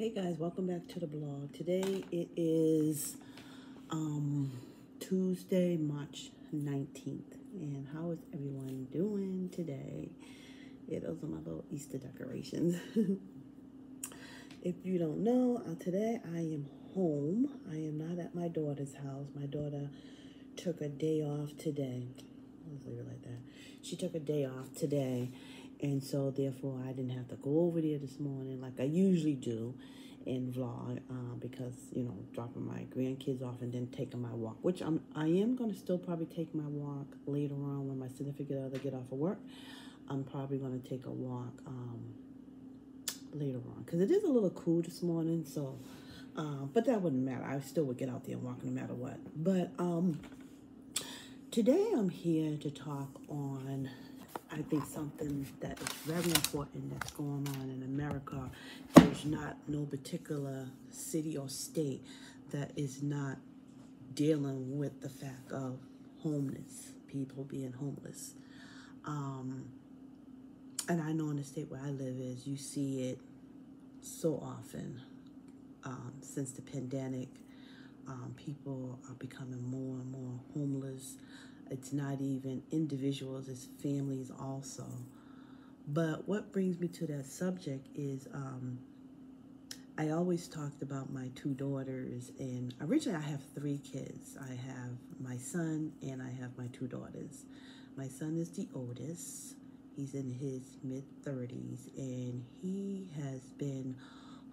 Hey guys, welcome back to the blog. Today it is Tuesday, March 19th. And how is everyone doing today? Yeah, those are my little Easter decorations. If you don't know, today I am home. I am not at my daughter's house. My daughter took a day off today. Let's leave it like that. She took a day off today. And so, therefore, I didn't have to go over there this morning like I usually do and vlog because, dropping my grandkids off and then taking my walk, which I am going to still probably take my walk later on when my significant other get off of work. I'm probably going to take a walk later on because it is a little cool this morning. So, but that wouldn't matter. I still would get out there and walk no matter what. But today I'm here to talk on I think something that is very important that's going on in America. There's not no particular city or state that is not dealing with the fact of homeless, people being homeless. And I know in the state where I live is you see it so often since the pandemic. People are becoming more and more homeless. It's not even individuals, it's families also. But what brings me to that subject is I always talked about my two daughters, and originally I have three kids. I have my son and I have my two daughters. My son is the oldest. He's in his mid-30s, and he has been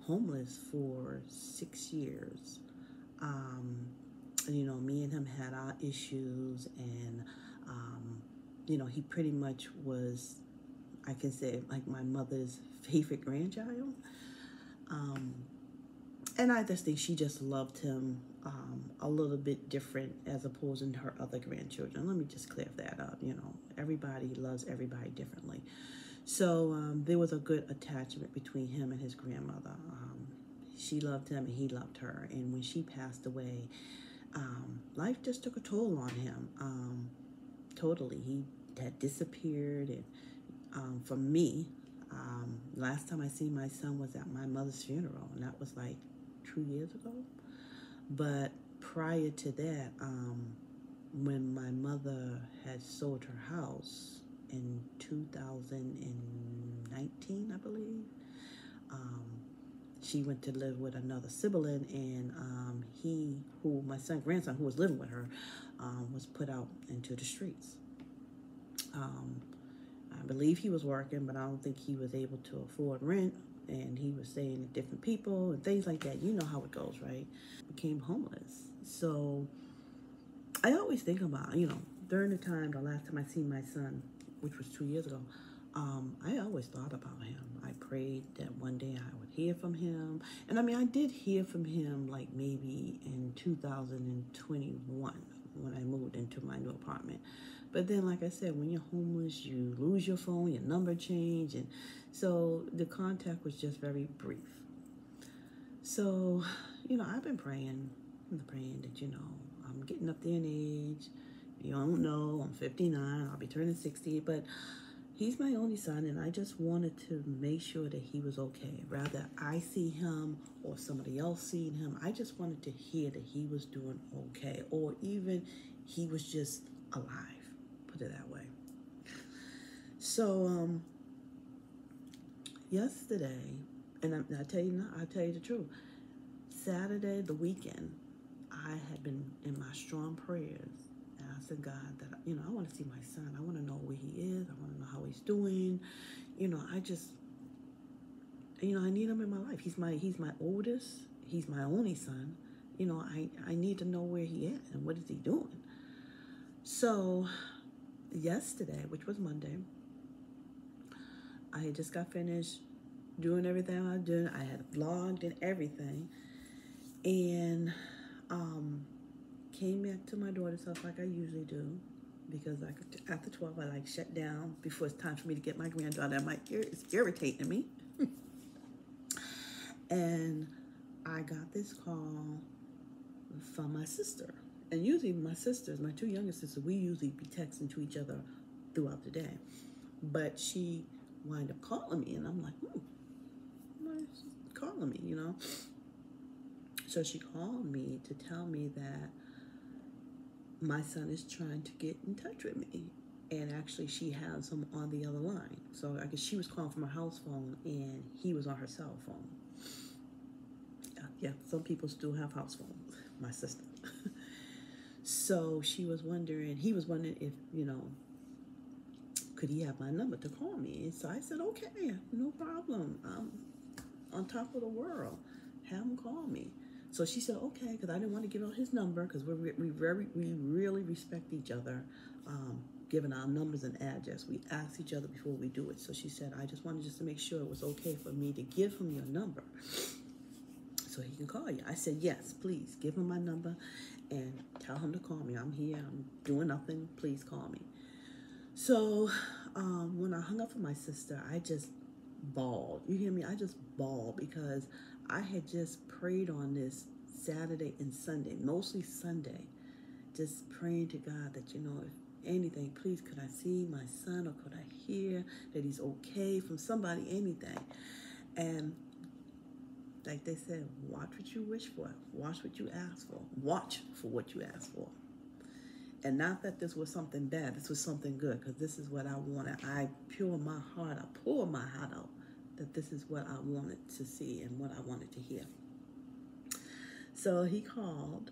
homeless for 6 years. Me and him had our issues, and, he pretty much was, I can say, like my mother's favorite grandchild. And I just think she just loved him a little bit different as opposed to her other grandchildren. Let me just clear that up. Everybody loves everybody differently. So there was a good attachment between him and his grandmother. She loved him and he loved her. And when she passed away, life just took a toll on him. Totally. He had disappeared. And for me, last time I seen my son was at my mother's funeral, and that was like 2 years ago. But prior to that, when my mother had sold her house in 2019, I believe, she went to live with another sibling, and my grandson, who was living with her, was put out into the streets. I believe he was working, but I don't think he was able to afford rent, and he was staying with different people and things like that. You know how it goes, right? Became homeless. So I always think about, during the last time I seen my son, which was 2 years ago, I always thought about him. I prayed that one day I would hear from him. And I did hear from him like maybe in 2021 when I moved into my new apartment. But then, like I said, when you're homeless, you lose your phone, your number changed. And so the contact was just very brief. So, I've been praying that, I'm getting up there in age. You don't know, I'm 59, I'll be turning 60, but he's my only son, and I just wanted to make sure that he was okay. Rather I see him or somebody else seeing him, I just wanted to hear that he was doing okay, or even he was just alive, put it that way. So yesterday, and I'll tell you the truth, Saturday, the weekend, I had been in my strong prayers. And I said, God, that, I want to see my son. I want to know where he is. I want to know how he's doing. I need him in my life. He's my oldest. He's my only son. I need to know where he is and what is he doing. So yesterday, which was Monday, I had just got finished doing everything I was doing. I had vlogged and everything. And came back to my daughter's house like I usually do, because after 12 I shut down before it's time for me to get my granddaughter. It's irritating me. And I got this call from my sister. And usually my two youngest sisters, we usually be texting to each other throughout the day. But she wound up calling me, and I'm like, calling me, you know. So she called me to tell me that my son is trying to get in touch with me. And actually, she has him on the other line. So I guess she was calling from her house phone, and he was on her cell phone. Yeah, some people still have house phones. My sister. So he was wondering if, could he have my number to call me? And so I said, okay, no problem. I'm on top of the world. Have him call me. So she said, okay, because I didn't want to give out his number because we really respect each other, given our numbers and address. We ask each other before we do it. So she said, I just wanted to make sure it was okay for me to give him your number so he can call you. I said, yes, please give him my number and tell him to call me. I'm here. I'm doing nothing. Please call me. So when I hung up with my sister, I just bawled. You hear me? I just bawled because I had just prayed on this Saturday and Sunday, mostly Sunday, just praying to God that, if anything, please, could I see my son, or could I hear that he's okay from somebody, anything. And like they said, watch what you wish for. Watch what you ask for. Watch for what you ask for. And not that this was something bad. This was something good, because this is what I wanted. I poured my heart out that this is what I wanted to see and what I wanted to hear. So he called,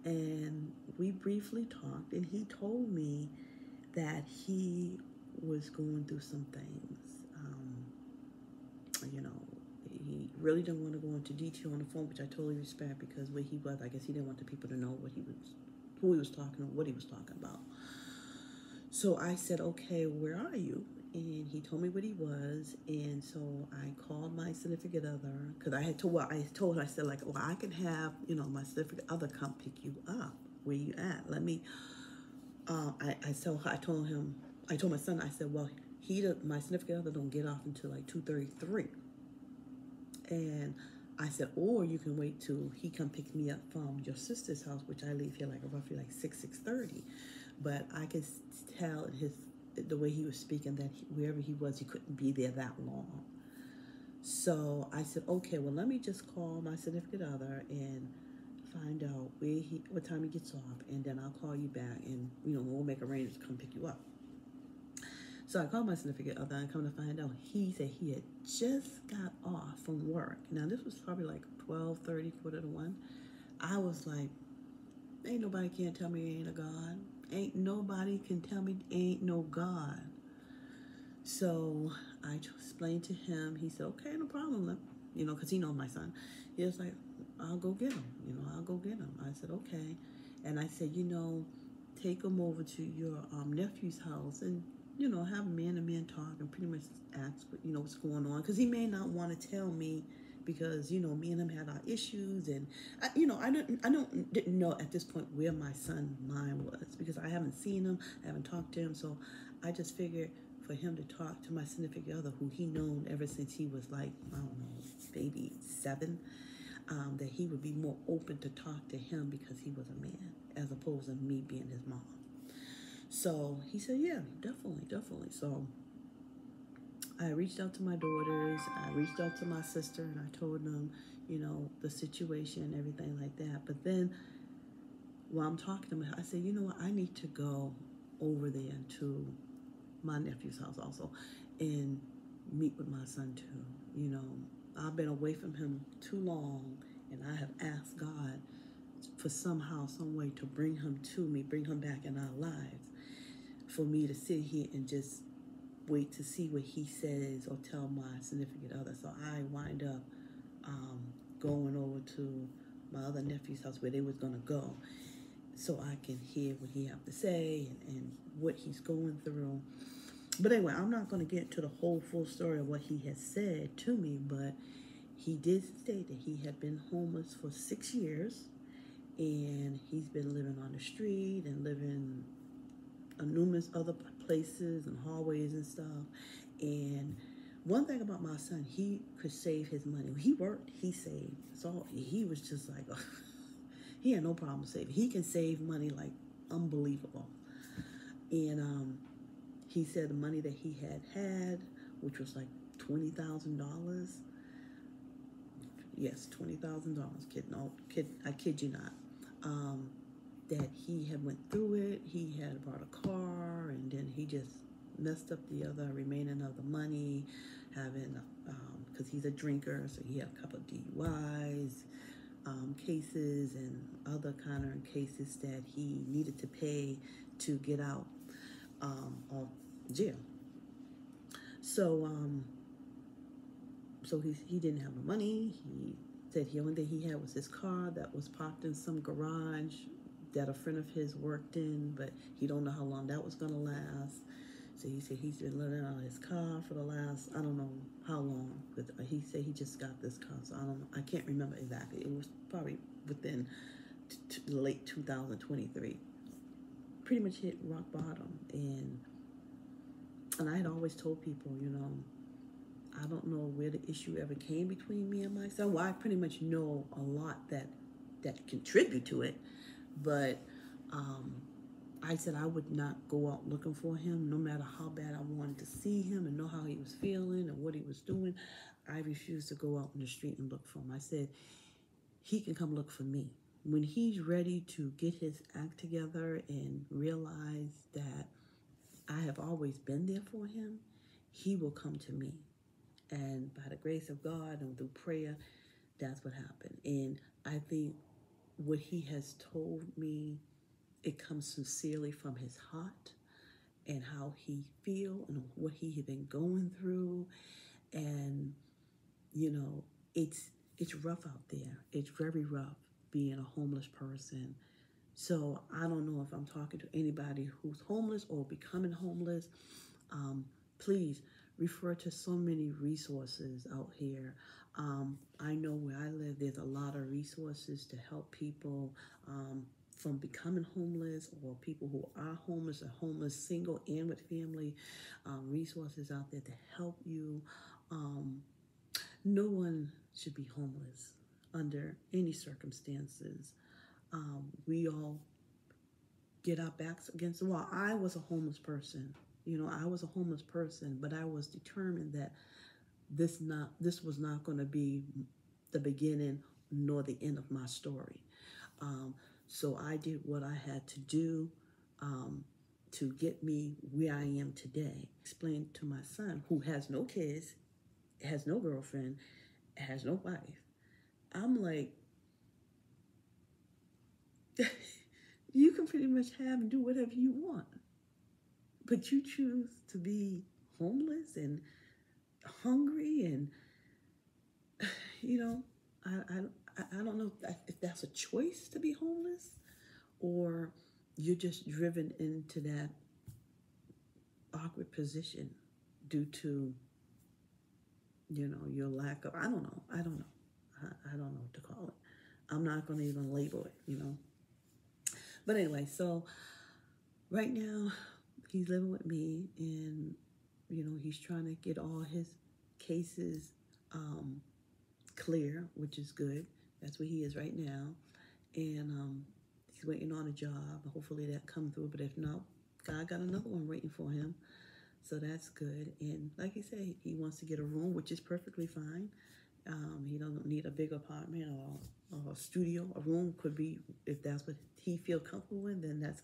and we briefly talked, and he told me that he was going through some things. He really didn't want to go into detail on the phone, which I totally respect, because where he was, I guess he didn't want the people to know who he was talking or what he was talking about. So I said, okay, where are you? And he told me what he was. And so I called my significant other, because I told her, I said, like, well, I can have, my significant other come pick you up. Where you at? Let me, I told my son, I said, well, my significant other don't get off until like 2:33. And I said, or you can wait till he come pick me up from your sister's house, which I leave here like roughly like 6:30. But I could tell in the way he was speaking that wherever he was, he couldn't be there that long. So I said, okay, well, let me just call my significant other and find out what time he gets off, and then I'll call you back, and we'll make arrangements to come pick you up. So I called my significant other, and come to find out, he said he had just got off from work. Now, this was probably like 12:30, 1:45. I was like, ain't nobody can tell me ain't a God. Ain't nobody can tell me ain't no God. So I explained to him. He said, okay, no problem. Because he knows my son. He was like, I'll go get him. I'll go get him. I said, okay. And I said, take him over to your nephew's house and, have a man-to-man talk and pretty much ask, what's going on. Because he may not want to tell me, because, me and him had our issues. And, I didn't know at this point where my son's mind was, because I haven't seen him. I haven't talked to him. So I just figured for him to talk to my significant other, who he known ever since he was like, I don't know, maybe 7, that he would be more open to talk to him because he was a man, as opposed to me being his mom. So he said, yeah, definitely. So I reached out to my daughters, I reached out to my sister, and I told them, the situation and everything like that. But then while I'm talking to him, I said, what, I need to go over there to my nephew's house also and meet with my son too. I've been away from him too long, and I have asked God for somehow, some way to bring him to me, bring him back in our lives, for me to sit here and just wait to see what he says or tell my significant other. So I wind up going over to my other nephew's house where they was going to go, so I can hear what he have to say and what he's going through. But anyway, I'm not going to get into the whole full story of what he has said to me, but he did state that he had been homeless for 6 years, and he's been living on the street and living in numerous other places and hallways and stuff. And one thing about my son, he could save his money. He worked, he saved. So he was just like, he had no problem saving. He can save money like unbelievable. And he said the money that he had, which was like $20,000, yes, $20,000. Kid, no, kid, I kid you not. That he had went through it. He had bought a car, and then he just messed up the other remaining of the money, having because he's a drinker, so he had a couple of DUIs cases and other kind of cases that he needed to pay to get out of jail. So he didn't have no money. He said the only thing he had was his car that was parked in some garage that a friend of his worked in, but he don't know how long that was gonna last. So he said he's been living out of his car for the last, I don't know how long. But he said he just got this car, so I don't know. I can't remember exactly. It was probably within late 2023. Pretty much hit rock bottom, and I had always told people, I don't know where the issue ever came between me and my son. Well, I pretty much know a lot that contribute to it, but I said I would not go out looking for him, no matter how bad I wanted to see him and know how he was feeling and what he was doing. I refused to go out in the street and look for him. I said, he can come look for me. When he's ready to get his act together and realize that I have always been there for him, he will come to me. And by the grace of God and through prayer, that's what happened. And I think what he has told me, it comes sincerely from his heart and how he feel and what he had been going through. And, it's rough out there. It's very rough being a homeless person. So I don't know if I'm talking to anybody who's homeless or becoming homeless. Please refer to so many resources out here. I know where I live, there's a lot of resources to help people from becoming homeless, or people who are homeless or homeless, single and with family. Resources out there to help you. No one should be homeless under any circumstances. We all get our backs against the wall. I was a homeless person. I was a homeless person, but I was determined that this was not going to be the beginning nor the end of my story. So I did what I had to do to get me where I am today. Explained to my son, who has no kids, has no girlfriend, has no wife. I'm like, you can pretty much have and do whatever you want, but you choose to be homeless and hungry, and I don't know if that's a choice to be homeless, or you're just driven into that awkward position due to your lack of, I don't know I don't know what to call it. I'm not going to even label it. But anyway, so right now he's living with me, and he's trying to get all his cases clear, which is good. That's where he is right now. And he's waiting on a job. Hopefully that comes through, but if not, God got another one waiting for him. So that's good. And like he said, he wants to get a room, which is perfectly fine. He doesn't need a big apartment or a studio. A room could be, if that's what he feel comfortable in, then that's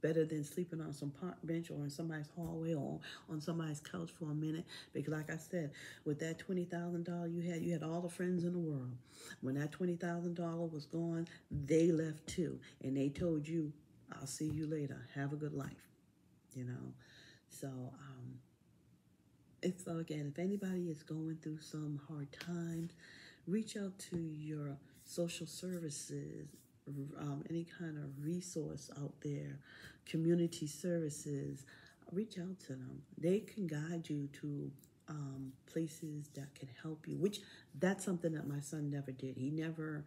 better than sleeping on some park bench or in somebody's hallway or on somebody's couch for a minute. Because like I said, with that $20,000 you had all the friends in the world. When that $20,000 was gone, they left too. And they told you, I'll see you later. Have a good life. So so again, if anybody is going through some hard times, reach out to your social services, any kind of resource out there, community services. Reach out to them. They can guide you to places that can help you, which that's something that my son never did. He never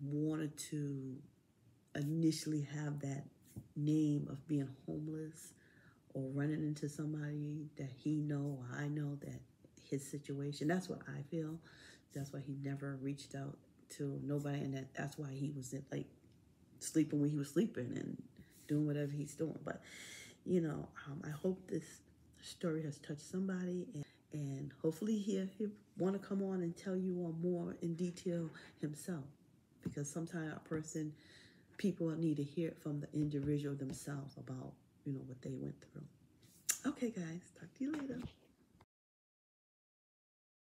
wanted to initially have that name of being homeless or running into somebody that he know or I know that his situation. That's what I feel. That's why he never reached out to nobody, and that's why he was like sleeping when he was sleeping and doing whatever he's doing. But I hope this story has touched somebody, And hopefully he'll want to come on and tell you all more in detail himself. Because sometimes people need to hear it from the individual themselves about, what they went through. Okay, guys, talk to you later.